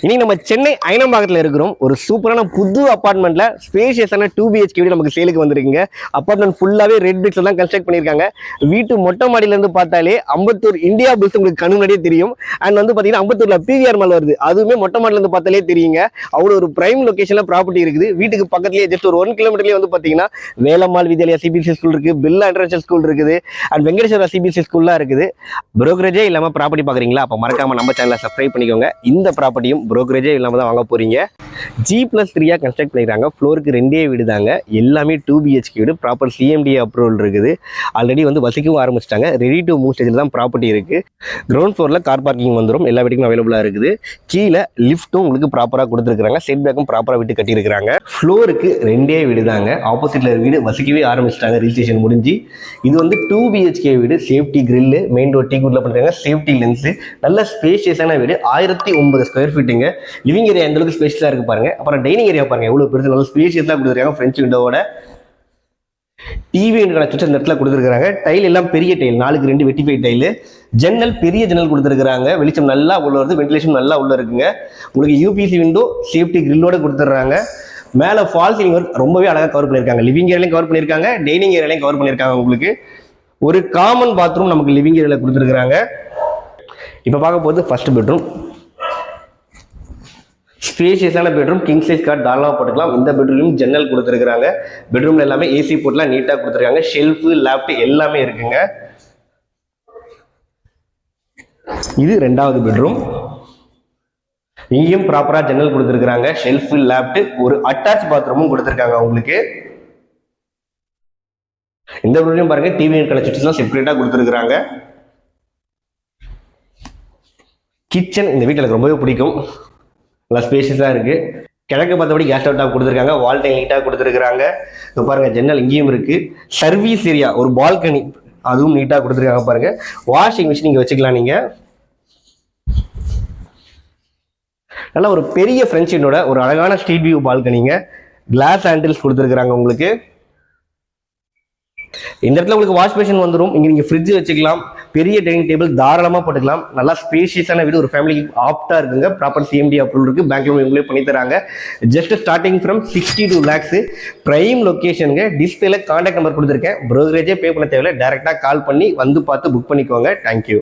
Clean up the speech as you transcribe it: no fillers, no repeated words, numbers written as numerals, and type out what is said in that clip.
இனி நம்ம சென்னை அயனம்பாக்கத்தில் இருக்கிறோம். ஒரு சூப்பரான புது அப்பார்ட்மெண்ட்ல ஸ்பேஷியஸான 2BHK வீடு நமக்கு சேலுக்கு வந்திருக்குங்க. அப்பார்ட்மெண்ட் ஃபுல்லாவே ரெட் பிரிக்ஸ்ல தான் கன்ஸ்ட்ரக்ட் பண்ணியிருக்காங்க. வீட்டு மொட்டை மாடியில இருந்து பார்த்தாலே அம்பத்தூர் இந்தியா புல்ஸ் உங்களுக்கு கண்ணு முன்னாடியே தெரியும். அண்ட் வந்து பாத்தீங்கன்னா அம்பத்தூர்ல PVR மால் வருது, அதுவுமே மொட்டை மாடியில இருந்து பார்த்தாலே தெரியுங்க. அவ்வளவு ஒரு பிரைம் லொகேஷன்ல ப்ராப்பர்ட்டி இருக்குது. வீட்டுக்கு பக்கத்துலேயே ஜஸ்ட் ஒரு 1 கிலோமீட்டர்லேயே வந்து பாத்தீங்கன்னா வேலம்மாள் வித்யாலயா CBSE ஸ்கூல் இருக்கு, பில்லா இன்டர்நேஷனல் ஸ்கூல் இருக்குது, அண்ட் வெங்கடேஸ்வரா CBSE ஸ்கூல்லாம் இருக்குது. புரோக்கரேஜே இல்லாம ப்ராப்பர்ட்டி பாக்குறீங்களா? அப்ப மறக்காம நம்ம சேனலை சப்ஸ்கிரைப் பண்ணிக்கோங்க. இந்த ப்ராப்பர்ட்டியும் புரோக்கரேஜே இல்லாம தான் வாங்க போறீங்க. G+3 கன்ஸ்ட்ரக்ட் பண்ணிருக்காங்க. ஃப்ளோருக்கு 2 வீடு தாங்க. எல்லாமே 2BHK வீடு. ப்ராப்பர் CMDA அப்ரூவல் இருக்குது. ஆல்ரெடி வந்து வசிக்கவும் ஆரம்பிச்சிட்டாங்க. ரெடி டு மூவ் ஸ்டேஜில் தான் ப்ராப்பர்ட்டி இருக்கு. கிரவுண்ட் ஃப்ளோரில் கார் பார்க்கிங் வந்துடும். எல்லா வீட்டுக்கும் அவைலபிளாக இருக்குது. கீழே லிஃப்ட்டும் உங்களுக்கு ப்ராப்பராக கொடுத்துருக்காங்க. செட் பேக்கும் ப்ராப்பராக விட்டு கட்டியிருக்காங்க. ஃப்ளோருக்கு 2 வீடு தாங்க. ஆப்போசிட்ல வீடு வசிக்கவே ஆரம்பிச்சிட்டாங்க. ரிஜிஸ்ட்ரேஷன் முடிஞ்சு இது வந்து 2BHK வீடு. சேஃப்டி கிரில், மெயின் ரோட் டீ குட்ல பண்ணுறாங்க. சேஃப்டி லென்ஸ், நல்ல ஸ்பேஷியஸான வீடு. 1009 ஸ்கொயர் ஃபீட்டுங்க. லிவிங் ஏரியா எந்த அளவுக்கு ஸ்பேஷியஸாக இருக்கு பாருங்க. அப்புறம் டைனிங் ஏரியா பாருங்க எவ்வளவு பெருசு, நல்ல ஸ்பேஷியஸாக கொடுத்துருக்காங்க. ஃப்ரெஞ்ச் விண்டோவோட டிவி சுவிட்ச் அந்த இடத்துல கொடுத்துருக்காங்க. டைல் எல்லாம் பெரிய டைல், 4x2 வெட்டிஃபை டைல். ஜன்னல் பெரிய ஜன்னல் கொடுத்துருக்காங்க. வெளிச்சம் நல்லா உள்ள வருது, வென்டிலேஷன் நல்லா உள்ள இருக்குங்க. உங்களுக்கு UPC விண்டோ, சேஃப்டி கிரில்லோட கொடுத்துட்றாங்க. மேலே ஃபால் சீலிங் ஒர்க் ரொம்பவே அழகாக கவர் பண்ணியிருக்காங்க. லிவிங் ஏரியாலையும் கவர் பண்ணியிருக்காங்க, டைனிங் ஏரியாலையும் கவர் பண்ணியிருக்காங்க. உங்களுக்கு ஒரு காமன் பாத்ரூம் நமக்கு லிவிங் ஏரியாவில் கொடுத்துருக்காங்க. இப்போ பார்க்க போது ஃபர்ஸ்ட் பெட்ரூம். ஸ்பேஷியஸான பெட்ரூம், கிங் சைஸ் கார்ட் தாராளமாக போட்டுக்கலாம். இந்த பெட்ரூம் ஜன்னல் கொடுத்துருக்காங்க. பெட்ரூம்ல எல்லாமே AC போட்டுலாம் நீட்டாக கொடுத்துருக்காங்க. ஷெல்ஃபு, லேப்டாப் எல்லாமே இருக்குங்க. இது 2வது பெட்ரூம். இங்கேயும் ப்ராப்பரா ஜன்னல் கொடுத்துருக்காங்க. ஷெல்ஃபு, லேப்டாப், ஒரு அட்டாச் பாத்ரூமும் கொடுத்துருக்காங்க உங்களுக்கு. இந்த பெட்ரூம் பாருங்க, டிவி சுவிட்ச்லாம் செப்பரேட்டா கொடுத்துருக்காங்க. கிச்சன் இந்த வீட்டில் எனக்கு ரொம்பவே பிடிக்கும். நல்லா ஸ்பேஷியஸாக இருக்குது. கிழக்கு பார்த்தபடி கேஸ் டாப் கொடுத்துருக்காங்க. வால் டைல் நீட்டாக கொடுத்துருக்காங்க. இப்போ பாருங்கள் ஜன்னல் இங்கேயும் இருக்குது. சர்வீஸ் ஏரியா, ஒரு பால்கனி அதுவும் நீட்டாக கொடுத்துருக்காங்க. பாருங்கள் வாஷிங் மிஷின் இங்கே வச்சுக்கலாம் நீங்கள். நல்லா ஒரு பெரிய ஃப்ரெஞ்ச் விண்டோட ஒரு அழகான ஸ்ட்ரீட் வியூ பால்கனிங்க. கிளாஸ் ஹேண்டில்ஸ் கொடுத்துருக்காங்க உங்களுக்கு. இந்த இடத்துல உங்களுக்கு வாஷ் பேஷன் வந்துடும். இங்கே நீங்கள் ஃப்ரிட்ஜ் வச்சுக்கலாம். பெரிய டைனிங் டேபிள் தாராளமாக போட்டுக்கலாம். நல்லா ஸ்பேஷியஸான வீடு, ஒரு ஃபேமிலிக்கு ஆப்டா இருக்குங்க. ப்ராப்பர் CMDA அப்ரூவல் இருக்கு. பேங்க் லோன் இவங்களே பண்ணி தராங்க. Just starting from 62 lakhs. Prime லொகேஷனுங்க. டிஸ்பிளேல கான்டாக்ட் நம்பர் கொடுத்துருக்கேன். ப்ரோக்கரேஜே பே பண்ண தேவையில்லை. டைரக்டா கால் பண்ணி வந்து பார்த்து புக் பண்ணிக்கோங்க. தேங்க்யூ.